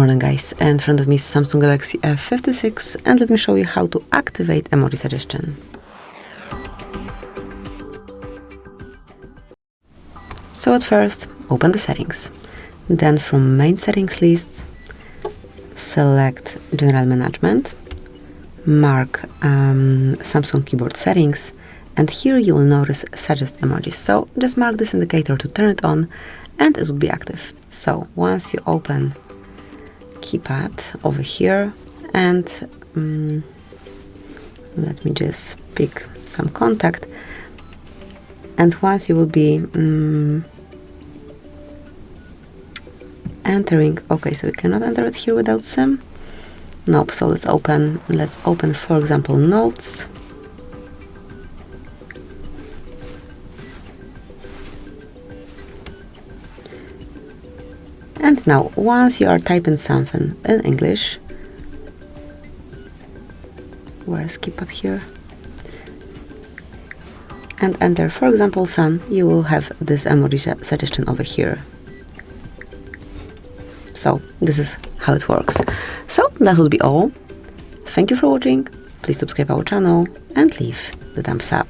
morning, guys. In front of me is Samsung Galaxy F56, and let me show you how to activate emoji suggestion. So at first, open the settings. Then from main settings list, select General Management, mark Samsung keyboard settings, and here you will notice Suggest Emojis. So just mark this indicator to turn it on, and it will be active. So once you open keypad over here, and let me just pick some contact, and once you will be entering, okay, so we cannot enter it here without SIM. Nope. So let's open, for example, Notes. And now, once you are typing something in English, where is keypad here? And enter, for example, sun, you will have this emoji suggestion over here. So this is how it works. So that would be all. Thank you for watching. Please subscribe our channel and leave the thumbs up.